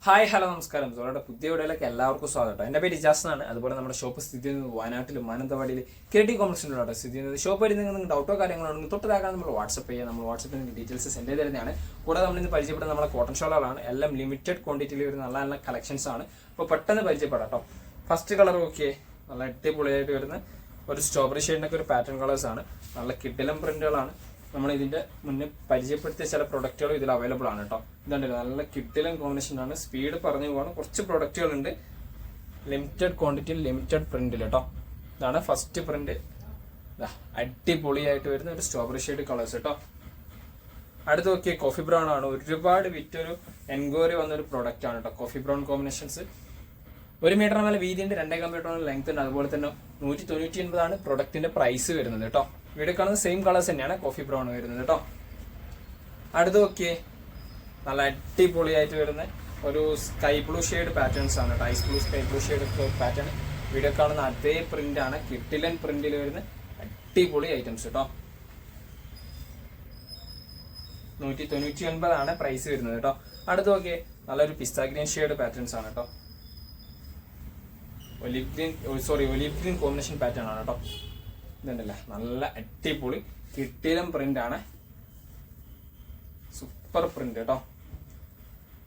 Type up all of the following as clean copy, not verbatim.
Hi hello നമസ്കാരം. സോളയുടെ പുതിയ വീഡിയോയിലേക്ക് എല്ലാവർക്കും സ്വാഗതം. എൻ്റെ പേര് ഇജാസ് എന്നാണ്. അതുപോലെ നമ്മുടെ ഷോപ്പ് സ്ഥിതി ചെയ്യുന്നത് വയനാട്ടിലും മാനന്തവാടിയിൽ കിരട്ടി കോംപ്ലക്സിൻ്റെ സ്ഥിതി ചെയ്യുന്നത്. ഷോപ്പ് വഴി നിങ്ങൾക്ക് ഡൗട്ടോ കാര്യങ്ങളാണെങ്കിൽ തൊട്ടതാക്കാൻ നമ്മൾ വാട്സപ്പ് ചെയ്യുക. നമ്മൾ വാട്സപ്പിൽ നിങ്ങൾക്ക് ഡീറ്റെയിൽസ് സെൻഡ് ചെയ്ത് തരുന്നതാണ്. കൂടാതെ നമ്മളിന്ന് പരിചയപ്പെടുന്ന നമ്മുടെ കോട്ടൺ ഷോളുകളാണ്. എല്ലാം ലിമിറ്റഡ് ക്വാണ്ടിറ്റിയിൽ വരുന്ന നല്ല നല്ല കളക്ഷൻസ് ആണ്. അപ്പോൾ പെട്ടെന്ന് പരിചയപ്പെടാം കേട്ടോ. ഫസ്റ്റ് കളർ ഓക്കെ, നല്ല അടിപൊളിയായിട്ട് വരുന്ന ഒരു സ്ട്രോബെറി ഷെയ്ഡിനൊക്കെ ഒരു പാറ്റേൺ കളേഴ്സ് ആണ്. നല്ല കിഡിലം പ്രിന്റുകളാണ്. നമ്മൾ ഇതിന്റെ മുന്നേ പരിചയപ്പെടുത്തിയ ചില പ്രൊഡക്റ്റുകൾ ഇതിൽ അവൈലബിൾ ആണ് കേട്ടോ. ഇതുണ്ട്, നല്ല കിഡിലം കോമ്പിനേഷൻ ആണ്. സ്പീഡ് പറഞ്ഞു പോകാണ്. കുറച്ച് പ്രൊഡക്റ്റുകൾ ഉണ്ട് ലിമിറ്റഡ് ക്വാണ്ടിറ്റിയിൽ ലിമിറ്റഡ് പ്രിന്റിൽ കേട്ടോ. ഇതാണ് ഫസ്റ്റ് പ്രിന്റ്. അടിപൊളിയായിട്ട് വരുന്ന ഒരു സ്ട്രോബെറി ഷെയ്ഡ് കളേഴ്സ് കേട്ടോ. അടുത്ത് നോക്കിയ കോഫി ബ്രൗൺ ആണ്. ഒരുപാട് വിറ്റൊരു എൻക്വയറി വന്നൊരു പ്രൊഡക്റ്റ് ആണ് കേട്ടോ. കോഫി ബ്രൗൺ കോമ്പിനേഷൻസ് 1 മീറ്റർ മേലെ വീതിയുണ്ട്, 2.5 മീറ്റർ ലെങ്ത് ഉണ്ട്. അതുപോലെ തന്നെ 199 പ്രൊഡക്റ്റിന്റെ പ്രൈസ് വരുന്നത് കേട്ടോ. വീഡിയോ കാണുന്ന സെയിം കളേഴ്സ് തന്നെയാണ് കോഫി ബ്രൗൺ വരുന്നത് കേട്ടോ. അടുത്ത് നോക്കിയേ, നല്ല അടിപൊളിയായിട്ട് വരുന്ന ഒരു സ്കൈ ബ്ലൂ ഷെയ്ഡ് പാറ്റേൺസ് ആണ് കേട്ടോ. Ice blue sky blue shade pattern. Video കാണുന്ന അതേ പ്രിന്റ് ആണ്, കിട്ടിലൻ പ്രിന്റിൽ വരുന്ന അടിപൊളി ഐറ്റംസ് കേട്ടോ. 199 പ്രൈസ് വരുന്നത് കേട്ടോ. അടുത്ത് നോക്കിയേ, നല്ലൊരു പിസ്ത ഗ്രീൻ ഷെയ്ഡ് പാറ്റേൺസ് ആണ് കേട്ടോ. ഒലിവ് ഗ്രീൻ കോമ്പിനേഷൻ പാറ്റേൺ ആണ് കേട്ടോ. ഇതുണ്ടല്ലേ, നല്ല അടിപൊളി കിട്ടിലം പ്രിന്റ് ആണ്. സൂപ്പർ പ്രിന്റ് കേട്ടോ.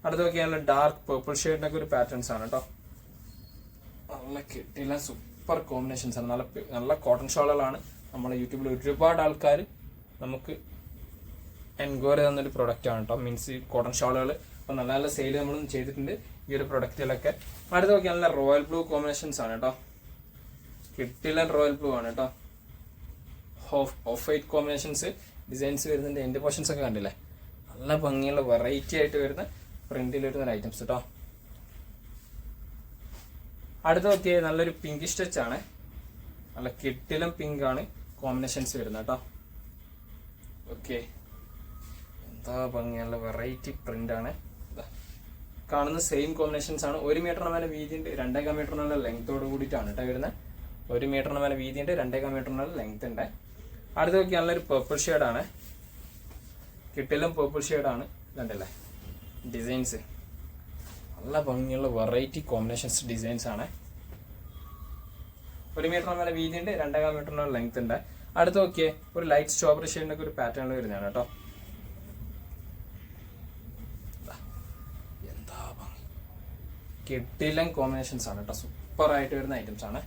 അടുത്ത് നോക്കിയാൽ ഡാർക്ക് പേർപ്പിൾ ഷെയ്ഡിനൊക്കെ ഒരു പാറ്റേൺസ് ആണ് കേട്ടോ. നല്ല കിട്ടിലം സൂപ്പർ കോമ്പിനേഷൻസ് ആണ്. നല്ല കോട്ടൺ ഷോളുകളാണ്. നമ്മളെ യൂട്യൂബിൽ ഒരുപാട് ആൾക്കാർ നമുക്ക് എൻക്വയറി തന്നൊരു പ്രൊഡക്റ്റ് ആണ് കേട്ടോ. മീൻസ് കോട്ടൺ ഷോളുകൾ അപ്പോൾ നല്ല നല്ല സെയിൽ നമ്മൾ ചെയ്തിട്ടുണ്ട് ഈ ഒരു പ്രൊഡക്റ്റുകളൊക്കെ. അടുത്ത് നോക്കിയാൽ നല്ല റോയൽ ബ്ലൂ കോമ്പിനേഷൻസ് ആണ് കേട്ടോ. കിട്ടിലൻ റോയൽ ബ്ലൂ ആണ് കേട്ടോ. ഓഫ് വൈറ്റ് കോമ്പിനേഷൻസ് ഡിസൈൻസ് വരുന്നുണ്ട്. എൻഡ് പോർഷൻസ് ഒക്കെ കണ്ടില്ലേ, നല്ല ഭംഗിയുള്ള വെറൈറ്റി ആയിട്ട് വരുന്ന പ്രിന്റിൽ വരുന്ന ഐറ്റംസ് കേട്ടോ. അടുത്ത നോക്കിയാൽ നല്ലൊരു പിങ്കിഷ് ടച്ച് ആണ്. നല്ല കിട്ടിലം പിങ്ക് ആണ് കോമ്പിനേഷൻസ് വരുന്നത് കേട്ടോ. ഓക്കെ, എന്താ ഭംഗിയുള്ള വെറൈറ്റി പ്രിന്റ് ആണ്. കാണുന്ന സെയിം കോമ്പിനേഷൻസ് ആണ്. 1 മീറ്ററിന് മേലെ വീതിയുണ്ട്, 2.5 മീറ്ററിനുള്ള ലെങ്ത്തോട് കൂടിയിട്ടാണ് കേട്ടോ വരുന്നത്. 1 മീറ്ററിന് മേലെ വീതിയുണ്ട്, 2.5 മീറ്ററിനുള്ള ലെങ്ത് ഉണ്ട്. അടുത്ത് നോക്കി നല്ലൊരു പേർപ്പിൾ ഷെയ്ഡാണ്. കിട്ടിലും പേർപ്പിൾ ഷെയ്ഡാണ്. ഇതുണ്ടല്ലേ ഡിസൈൻസ്, നല്ല ഭംഗിയുള്ള വെറൈറ്റി കോമ്പിനേഷൻസ് ഡിസൈൻസ് ആണ്. 1 മീറ്ററിന് മേലെ വീതിയുണ്ട്, 2.5 മീറ്ററിനുള്ള ലെങ്ത് ഉണ്ട്. അടുത്ത് നോക്കിയേ, ഒരു ലൈറ്റ് സ്ട്രോബെറി ഷെയ്ഡിനൊക്കെ ഒരു പാറ്റേണിൽ വരുന്നതാണ് കേട്ടോ. കിട്ടിലൻ കോമ്പിനേഷൻസ് ആണ് കേട്ടോ. സൂപ്പർ ആയിട്ട് വരുന്ന ഐറ്റംസ് ആണ്.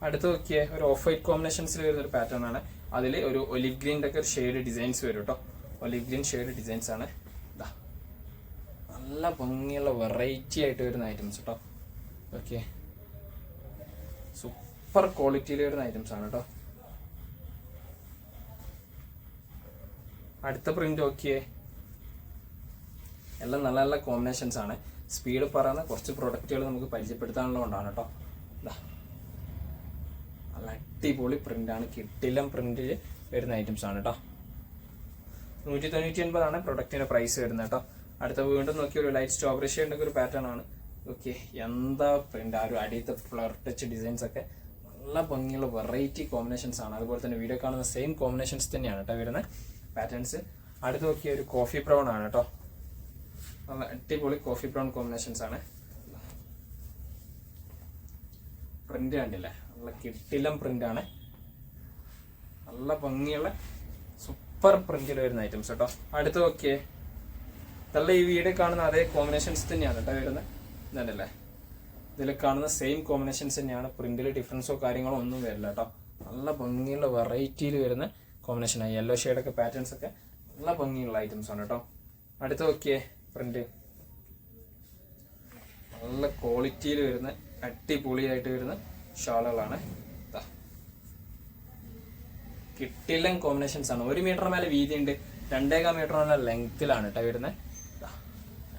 അടുത്ത് നോക്കിയേ, ഒരു ഓഫ് വൈറ്റ് കോമ്പിനേഷൻസിൽ വരുന്ന ഒരു പാറ്റേൺ ആണ്. അതിൽ ഒരു ഒലിവ് ഗ്രീൻ്റെ ഒക്കെ ഒരു ഷെയ്ഡ് ഡിസൈൻസ് വരും കേട്ടോ. ഒലിവ് ഗ്രീൻ ഷെയ്ഡ് ഡിസൈൻസ് ആണ്. നല്ല ഭംഗിയുള്ള വെറൈറ്റി ആയിട്ട് വരുന്ന ഐറ്റംസ് കേട്ടോ. ഓക്കെ, സൂപ്പർ ക്വാളിറ്റിയിൽ വരുന്ന ഐറ്റംസ് ആണ് കേട്ടോ. അടുത്ത പ്രിന്റ് നോക്കിയേ, എല്ലാം നല്ല നല്ല കോമ്പിനേഷൻസ് ആണ്. സ്പീഡ് പറയുന്ന കുറച്ച് പ്രൊഡക്റ്റുകൾ നമുക്ക് പരിചയപ്പെടുത്താനുള്ളതുകൊണ്ടാണ് കേട്ടോ. നല്ല അടിപൊളി പ്രിന്റാണ്, കിട്ടിലം പ്രിന്റിൽ വരുന്ന ഐറ്റംസ് ആണ് കേട്ടോ. 199 പ്രൊഡക്റ്റിന്റെ പ്രൈസ് വരുന്നത് കേട്ടോ. അടുത്ത വീണ്ടും നോക്കിയ ഒരു ലൈറ്റ് സ്ട്രോബെറി ഷെയ്ഡിന്റെ ഒരു പാറ്റേൺ ആണ്. ഓക്കെ, എന്താ പ്രിന്റ്, ആ ഒരു അടിയത്തെ ഫ്ലവർ ടച്ച് ഡിസൈൻസ് ഒക്കെ നല്ല ഭംഗിയുള്ള വെറൈറ്റി കോമ്പിനേഷൻസ് ആണ്. അതുപോലെ തന്നെ വീഡിയോ കാണുന്ന സെയിം കോമ്പിനേഷൻസ് തന്നെയാണ് കേട്ടോ വരുന്ന പാറ്റേൺസ്. അടുത്ത് നോക്കിയ ഒരു കോഫി ബ്രൗൺ ആണ് കേട്ടോ. നല്ല അടിപൊളി കോഫി ബ്രൗൺ കോമ്പിനേഷൻസ് ആണ്. പ്രിന്റ് കണ്ടില്ലേ, നല്ല കിട്ടിലം പ്രിന്റ് ആണ്. നല്ല ഭംഗിയുള്ള സൂപ്പർ പ്രിന്റിൽ വരുന്ന ഐറ്റംസ് കേട്ടോ. അടുത്ത് നോക്കിയേ, നല്ല ഈ വീഡിയോ കാണുന്ന അതേ കോമ്പിനേഷൻസ് തന്നെയാണ് കേട്ടോ വരുന്നത്. ഇതല്ലേ, ഇതിൽ കാണുന്ന സെയിം കോമ്പിനേഷൻസ് തന്നെയാണ്. പ്രിന്റിൽ ഡിഫറൻസോ കാര്യങ്ങളോ ഒന്നും വരില്ല കേട്ടോ. നല്ല ഭംഗിയുള്ള വെറൈറ്റിയിൽ വരുന്ന കോമ്പിനേഷനാണ്. യെല്ലോ ഷെയ്ഡൊക്കെ പാറ്റേൺസ് ഒക്കെ നല്ല ഭംഗിയുള്ള ഐറ്റംസ് ആണ് കേട്ടോ. അടുത്ത് നോക്കിയേ, പ്രിന്റ് നല്ല ക്വാളിറ്റിയിൽ വരുന്ന അടിപൊളിയായിട്ട് വരുന്ന ഷാളുകളാണ്. കിട്ടിലൻ കോമ്പിനേഷൻസ് ആണ്. 1 മീറ്റർ മേലെ വീതിയുണ്ട്, 2.5 മീറ്ററിനുള്ള ലെങ്ത്തിലാണ് കേട്ടോ വരുന്നത്.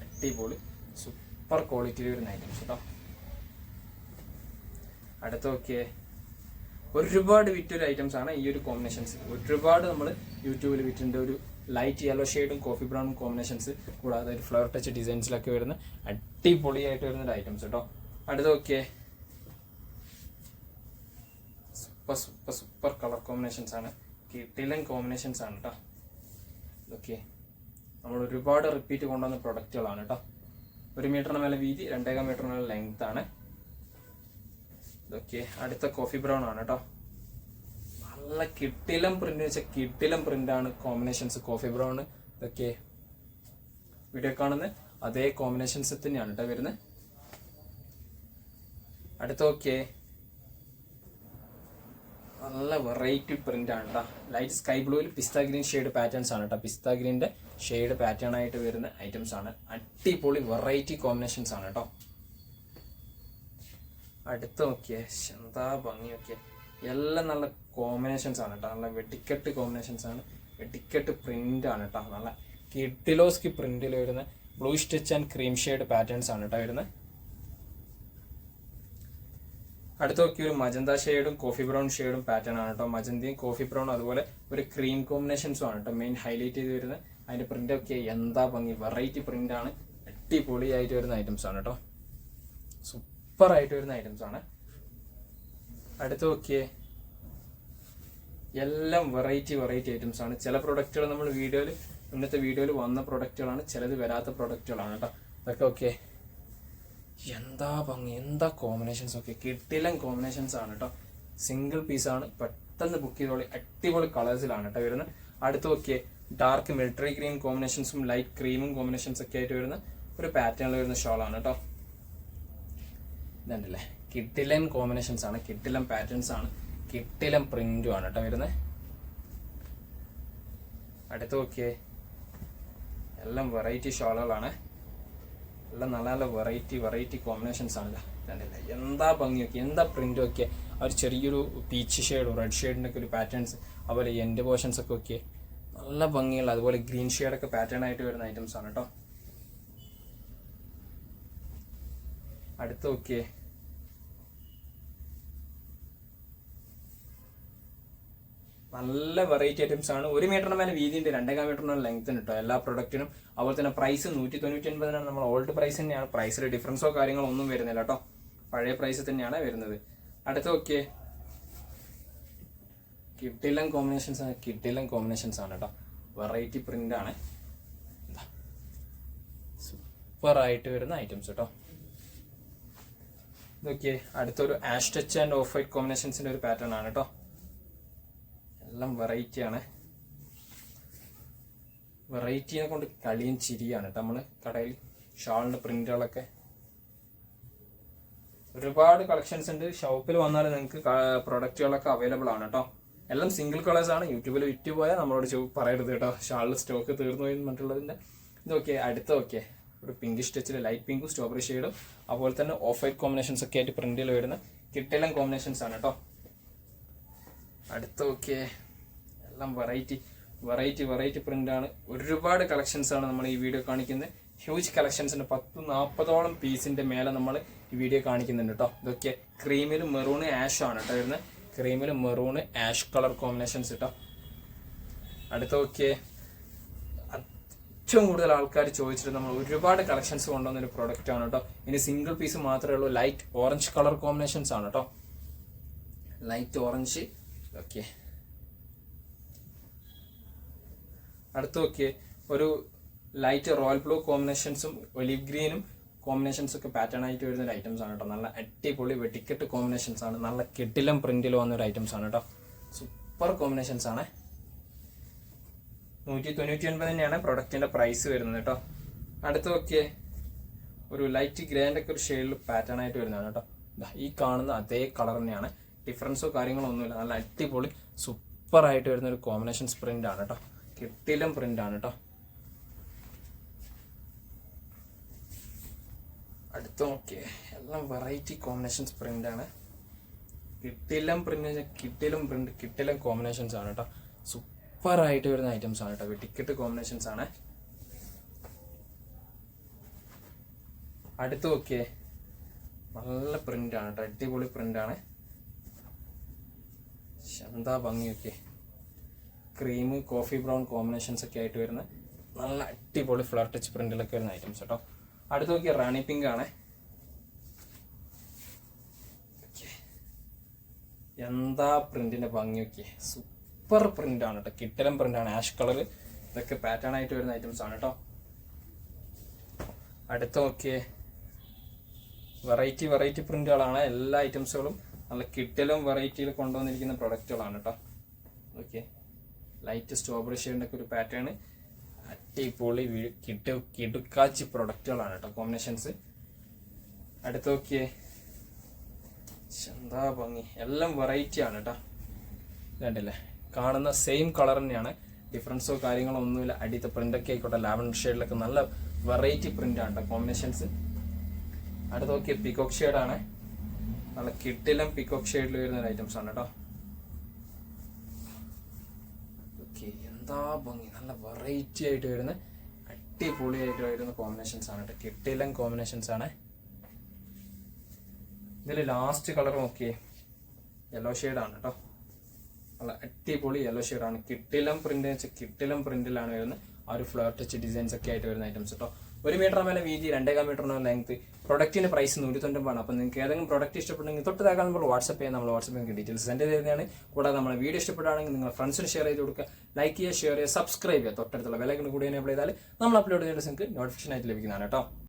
അടിപൊളി സൂപ്പർ ക്വാളിറ്റിയിൽ വരുന്ന ഐറ്റംസ് കേട്ടോ. അടുത്ത് നോക്കിയേ, ഒരുപാട് വിറ്റൊരു ഐറ്റംസ് ആണ് ഈ ഒരു കോമ്പിനേഷൻസ്. ഒരുപാട് നമ്മൾ യൂട്യൂബിൽ വിറ്റിൻ്റെ ഒരു ലൈറ്റ് യെല്ലോ ഷെയ്ഡും കോഫി ബ്രൗണും കോമ്പിനേഷൻസ്, കൂടാതെ ഒരു ഫ്ലവർ ടച്ച് ഡിസൈൻസിലൊക്കെ വരുന്ന അടിപൊളിയായിട്ട് വരുന്ന ഐറ്റംസ് കേട്ടോ. അടുത്ത് നോക്കിയേ, super super super colour combinations ആണ്. കിട്ടിലൻ കോമ്പിനേഷൻസ് ആണ് കേട്ടോ. ഓക്കെ, നമ്മൾ ഒരുപാട് റിപ്പീറ്റ് കൊണ്ടുവന്ന പ്രൊഡക്റ്റുകളാണ് കേട്ടോ. 1 മീറ്ററിന് മേലെ വീതി, 2.5 മീറ്ററിന് മേലെ ലെങ്ത് ആണ് ഇതൊക്കെ. അടുത്ത കോഫി ബ്രൗൺ ആണ് കേട്ടോ. നല്ല കിട്ടിലം പ്രിന്റ് വെച്ചാൽ കിട്ടിലം പ്രിന്റാണ്. കോമ്പിനേഷൻസ് കോഫി ബ്രൗൺ ഇതൊക്കെ വീഡിയോ കാണുന്ന അതേ കോമ്പിനേഷൻസ് തന്നെയാണ് കേട്ടോ വരുന്നത്. അടുത്ത ഓക്കെ, നല്ല വെറൈറ്റി പ്രിന്റ് ആണ് കേട്ടോ. ലൈറ്റ് സ്കൈ ബ്ലൂവിൽ പിസ്ത ഗ്രീൻ ഷെയ്ഡ് പാറ്റേൺസ് ആണ് കേട്ടോ. പിസ്ത ഗ്രീൻ്റെ ഷെയ്ഡ് പാറ്റേൺ ആയിട്ട് വരുന്ന ഐറ്റംസ് ആണ്. അടിപൊളി വെറൈറ്റി കോമ്പിനേഷൻസ് ആണ് കേട്ടോ. അടുത്ത നോക്കിയേ, എന്താ ഭംഗി നോക്കിയേ. എല്ലാം നല്ല കോമ്പിനേഷൻസ് ആണ് കേട്ടോ. നല്ല വെടിക്കെട്ട് കോമ്പിനേഷൻസ് ആണ്. വെടിക്കെട്ട് പ്രിന്റ് ആണ് കേട്ടോ. നല്ല കിഡിലോസ്കി പ്രിന്റിൽ വരുന്ന blue stitch and cream shade patterns ആണ് കേട്ടോ വരുന്നത്. അടുത്ത നോക്കി ഒരു മജന്ത ഷെയ്ഡും കോഫി ബ്രൗൺ ഷെയ്ഡും പാറ്റേൺ ആണ് കേട്ടോ. മജന്തയും കോഫി ബ്രൗൺ അതുപോലെ ഒരു ക്രീം കോമ്പിനേഷൻസും ആണ് കേട്ടോ മെയിൻ ഹൈലൈറ്റ് ചെയ്ത് വരുന്നത്. അതിന്റെ പ്രിന്റ് ഒക്കെ എന്താ ഭംഗി, വെറൈറ്റി പ്രിന്റ് ആണ്. അടിപൊളിയായിട്ട് വരുന്ന ഐറ്റംസ് ആണ് കേട്ടോ. സൂപ്പർ ആയിട്ട് വരുന്ന ഐറ്റംസ് ആണ്. അടുത്ത് നോക്കിയേ, എല്ലാം വെറൈറ്റി ഐറ്റംസ് ആണ്. ചില പ്രൊഡക്റ്റുകൾ നമ്മൾ ഇന്നത്തെ വീഡിയോയിൽ വന്ന പ്രൊഡക്റ്റുകളാണ്, ചിലത് വരാത്ത പ്രൊഡക്റ്റുകളാണ് കേട്ടോ. അതൊക്കെ ഓക്കെ, എന്താ ഭംഗി, എന്താ കോമ്പിനേഷൻസ് ഒക്കെ. കിട്ടിലം കോമ്പിനേഷൻസ് ആണ് കേട്ടോ. സിംഗിൾ പീസാണ്, പെട്ടെന്ന് ബുക്ക് ചെയ്തോളി. അടിപൊളി കളേഴ്സിലാണ് കേട്ടോ വരുന്നത്. അടുത്ത് നോക്കിയേ, ഡാർക്ക് മിലിറ്ററി ഗ്രീൻ കോമ്പിനേഷൻസും ലൈറ്റ് ക്രീമും കോമ്പിനേഷൻസ് ഒക്കെ ആയിട്ട് വരുന്ന ഒരു പാറ്റേണിൽ വരുന്ന ഷോളാണ് കേട്ടോ. ഇതുണ്ടല്ലേ, കിട്ടിലൻ കോമ്പിനേഷൻസ് ആണ്, കിട്ടിലം പാറ്റേൺസ് ആണ്, കിട്ടിലം പ്രിന്റും ആണ് കേട്ടോ വരുന്നത്. അടുത്ത് നോക്കിയേ, എല്ലാം വെറൈറ്റി ഷോളുകളാണ്. എല്ലാം നല്ല നല്ല വെറൈറ്റി കോമ്പിനേഷൻസ് ആണ്. കണ്ടില്ലേ എന്താ ഭംഗിയൊക്കെ, എന്താ പ്രിന്റ് ഒക്കെ. ആ ഒരു ചെറിയൊരു പീച്ച് ഷെയ്ഡും റെഡ് ഷെയ്ഡിൻ്റെ ഒക്കെ ഒരു പാറ്റേൺസ്, അതുപോലെ എൻഡ് പോർഷൻസ് ഒക്കെ ഒക്കെ നല്ല ഭംഗിയുള്ള, അതുപോലെ ഗ്രീൻ ഷെയ്ഡൊക്കെ പാറ്റേൺ ആയിട്ട് വരുന്ന ഐറ്റംസ് ആണ് കേട്ടോ. അടുത്ത് നോക്കിയേ, നല്ല വെറൈറ്റി ഐറ്റംസ് ആണ്. 1 മീറ്ററിന് മേലെ വീതിയുണ്ട്, 2.5 മീറ്ററിന് ലെങ്ത് ഉണ്ട് കേട്ടോ എല്ലാ പ്രൊഡക്റ്റിനും. അതുപോലെ തന്നെ പ്രൈസ് 199 നമ്മൾ ഓൾഡ് പ്രൈസ് തന്നെയാണ്. പ്രൈസിൽ ഡിഫറൻസോ കാര്യങ്ങളോ ഒന്നും വരുന്നില്ല കേട്ടോ. പഴയ പ്രൈസ് തന്നെയാണ് വരുന്നത്. അടുത്ത് നോക്കിയേ, കിട്ടിലം കോമ്പിനേഷൻസ് ആണ് കേട്ടോ. വെറൈറ്റി പ്രിന്റ് ആണ്, സൂപ്പർ ആയിട്ട് വരുന്ന ഐറ്റംസ് കേട്ടോ. നോക്കിയേ, അടുത്തൊരു ash touch and off white കോമ്പിനേഷൻസിന്റെ ഒരു പാറ്റേൺ ആണ് കേട്ടോ. എല്ലാം വെറൈറ്റി ആണ്. വെറൈറ്റിനെ കൊണ്ട് കളിയും ചിരിയാണ് കേട്ടോ. നമ്മള് കടയിൽ ഷാളിന്റെ പ്രിന്റുകളൊക്കെ ഒരുപാട് കളക്ഷൻസ് ഉണ്ട്. ഷോപ്പിൽ വന്നാൽ നിങ്ങൾക്ക് പ്രൊഡക്റ്റുകളൊക്കെ അവൈലബിൾ ആണ് കേട്ടോ. എല്ലാം സിംഗിൾ കളേഴ്സ് ആണ്. യൂട്യൂബിൽ വിറ്റ് പോയാൽ നമ്മളോട് പറയരുത് കേട്ടോ, ഷാളിൽ സ്റ്റോക്ക് തീർന്നു പോയി മറ്റുള്ളതിന്റെ. ഇതൊക്കെ അടുത്ത ഓക്കെ, ഒരു പിങ്ക് സ്റ്റിച്ചിൽ ലൈറ്റ് പിങ്കും സ്ട്രോബെറി ഷെയ്ഡും അതുപോലെ തന്നെ ഓഫ് വൈറ്റ് കോമ്പിനേഷൻസ് ഒക്കെ ആയിട്ട് പ്രിന്റിൽ വരുന്ന കിട്ടിലം കോമ്പിനേഷൻസ് ആണ് കേട്ടോ. അടുത്ത ഓക്കെ, എല്ലാം വെറൈറ്റി പ്രിന്റ് ആണ്. ഒരുപാട് കളക്ഷൻസ് ആണ് നമ്മൾ ഈ വീഡിയോ കാണിക്കുന്നത്. ഹ്യൂജ് കളക്ഷൻസിന്റെ 10-40ഓളം പീസിന്റെ മേലെ നമ്മൾ ഈ വീഡിയോ കാണിക്കുന്നുണ്ട് കേട്ടോ. ഇതൊക്കെ ക്രീമിലും മെറൂണ് ആഷ് ആണ് കേട്ടോ വരുന്നത്. ക്രീമിലും മെറൂണ് ആഷ് കളർ കോമ്പിനേഷൻസ് കേട്ടോ. അടുത്ത ഓക്കെ, ഏറ്റവും കൂടുതൽ ആൾക്കാർ ചോദിച്ചിട്ട് നമ്മൾ ഒരുപാട് കളക്ഷൻസ് കൊണ്ടുവന്ന ഒരു പ്രൊഡക്റ്റ് ആണ് കേട്ടോ. ഇനി സിംഗിൾ പീസ് മാത്രമേ ഉള്ളൂ. ലൈറ്റ് ഓറഞ്ച് കളർ കോമ്പിനേഷൻസ് ആണ് കേട്ടോ. Light orange okay. അടുത്ത നോക്കിയേ, ഒരു ലൈറ്റ് റോയൽ ബ്ലൂ കോമ്പിനേഷൻസും ഒലിവ് ഗ്രീനും കോമ്പിനേഷൻസ് ഒക്കെ പാറ്റേൺ ആയിട്ട് വരുന്ന ഒരു ഐറ്റംസ് ആണ് കേട്ടോ. നല്ല അടിപൊളി വെടിക്കെട്ട് കോമ്പിനേഷൻസ് ആണ്. നല്ല കിടിലം പ്രിന്റിൽ വന്ന ഒരു ഐറ്റംസ് ആണ് കേട്ടോ. സൂപ്പർ കോമ്പിനേഷൻസ് ആണ്. 199 തന്നെയാണ് പ്രൊഡക്റ്റിന്റെ പ്രൈസ് വരുന്നത് കേട്ടോ. അടുത്ത നോക്കിയേ, ഒരു ലൈറ്റ് ഗ്രേൻ്റെ ഒക്കെ ഒരു ഷെയ്ഡിൽ പാറ്റേൺ ആയിട്ട് വരുന്നതാണ് കേട്ടോ. ഈ കാണുന്ന അതേ കളർ തന്നെയാണ്, ഡിഫറൻസോ കാര്യങ്ങളോ ഒന്നുമില്ല. നല്ല അടിപൊളി സൂപ്പർ ആയിട്ട് വരുന്ന ഒരു കോമ്പിനേഷൻസ് പ്രിന്റ് ആണ് കേട്ടോ. കിട്ടിലം പ്രിന്റ് ആണ് കേട്ടോ. അടുത്ത നോക്കിയേ, എല്ലാം വെറൈറ്റി കോമ്പിനേഷൻസ് പ്രിന്റ് ആണ്. കിട്ടിലം പ്രിന്റ്, കിട്ടിലം കോമ്പിനേഷൻസ് ആണ് കേട്ടോ. സൂപ്പർ ആയിട്ട് വരുന്ന ഐറ്റംസ് ആണ് കേട്ടോ. ടിക്കറ്റ് കോമ്പിനേഷൻസ് ആണ്. അടുത്ത് നോക്കിയേ, നല്ല പ്രിന്റ് ആണ് കേട്ടോ. അടിപൊളി പ്രിന്റ് ആണ്. എന്താ ഭംഗിയൊക്കെ, ക്രീം കോഫി ബ്രൗൺ കോമ്പിനേഷൻസ് ഒക്കെ ആയിട്ട് വരുന്ന നല്ല അടിപൊളി ഫ്ലർ ടച്ച് പ്രിന്റിലൊക്കെ വരുന്ന ഐറ്റംസ് കേട്ടോ. അടുത്ത് നോക്കിയ റാണി പിങ്ക് ആണ്. എന്താ പ്രിന്റിന്റെ ഭംഗിയൊക്കെ, സൂപ്പർ പ്രിന്റ് ആണ് കേട്ടോ. കിട്ടലം പ്രിന്റ് ആണ്. ആഷ് കളർ ഇതൊക്കെ പാറ്റേൺ ആയിട്ട് വരുന്ന ഐറ്റംസ് ആണ് കേട്ടോ. അടുത്ത നോക്കിയേ, വെറൈറ്റി പ്രിന്റുകളാണ്. എല്ലാ ഐറ്റംസുകളും നല്ല കിട്ടലും വെറൈറ്റിയിൽ കൊണ്ടുവന്നിരിക്കുന്ന പ്രൊഡക്റ്റുകളാണ് കേട്ടോ. ഓക്കെ, ലൈറ്റ് സ്ട്രോബെറി ഷെയ്ഡിൻ്റെ ഒക്കെ ഒരു പാറ്റേൺ, അടിപൊളി കിടുക്കാച്ചി പ്രൊഡക്റ്റുകളാണ് കേട്ടോ കോമ്പിനേഷൻസ്. അടുത്ത് നോക്കിയേ, എന്താ ഭംഗി, എല്ലാം വെറൈറ്റി ആണ് കേട്ടോ. കണ്ടില്ലേ, കാണുന്ന സെയിം കളർ തന്നെയാണ്, ഡിഫറൻസോ കാര്യങ്ങളോ ഒന്നുമില്ല. അടിയത്തെ പ്രിന്റൊക്കെ ആയിക്കോട്ടെ, ലാവൻഡർ ഷെയ്ഡിലൊക്കെ നല്ല വെറൈറ്റി പ്രിന്റ് ആണ് കേട്ടോ കോമ്പിനേഷൻസ്. അടുത്ത് നോക്കിയ പീകോക്ക് ഷെയ്ഡാണ്, നല്ല കിട്ടിലും പീകോക്ക് ഷെയ്ഡിൽ വരുന്ന ഒരു ഐറ്റംസ് ആണ് കേട്ടോ. ഓക്കെ, എന്താ ഭംഗി, നല്ല വെറൈറ്റി ആയിട്ട് വരുന്ന അടിപൊളിയായിട്ട് വരുന്ന കോമ്പിനേഷൻസ് ആണ് കേട്ടോ. കിട്ടിലും കോമ്പിനേഷൻസ് ആണ്. ഇതിൽ ലാസ്റ്റ് കളർ നോക്കിയേ, യെല്ലോ ഷെയ്ഡാണ് കേട്ടോ. നല്ല അടിപൊളി യെല്ലോ ഷെയ്ഡാണ്. കിട്ടിലം പ്രിന്റ് വെച്ചാൽ കിട്ടിലം പ്രിന്റിലാണ് വരുന്നത്. ആ ഒരു ഫ്ലവർ ടച്ച് ഡിസൈൻസ് ഒക്കെ ആയിട്ട് വരുന്ന ഐറ്റംസ് കേട്ടോ. 1 മീറ്റർ മേലെ വീതി, 2.25 മീറ്റർ ലെങ്ത്. പ്രൊഡക്റ്റിന്റെ പ്രൈസ് 190 അപ്പോൾ നിങ്ങൾക്ക് ഏതെങ്കിലും പ്രൊഡക്റ്റ് ഇഷ്ടപ്പെട്ടെങ്കിൽ തൊട്ടതാക്കാൻ നമ്മൾ വാട്സപ്പ് ചെയ്യാം. നമ്മൾ വാട്സപ്പ് നിങ്ങൾക്ക് ഡീറ്റെയിൽസ് സെൻഡ് ചെയ്തതാണ്. കൂടാതെ നമ്മുടെ വീഡിയോ ഇഷ്ടപ്പെടുകയാണെങ്കിൽ നിങ്ങൾ ഫ്രണ്ട്സിന് ഷെയർ ചെയ്ത് കൊടുക്കുക, ലൈക്ക് ചെയ്യുക, ഷെയർ ചെയ്യുക, സബ്സ്ക്രൈബ് ചെയ്യുക. തൊട്ടടുത്തുള്ള ബെൽ ഐക്കൺ കൂടി എനേബിൾ ചെയ്താൽ നമ്മൾ അപ്ലോഡ് ചെയ്ത നിങ്ങൾക്ക് നോട്ടിഫിക്കേഷൻ ആയിട്ട് ലഭിക്കുന്നതാണ് കേട്ടോ.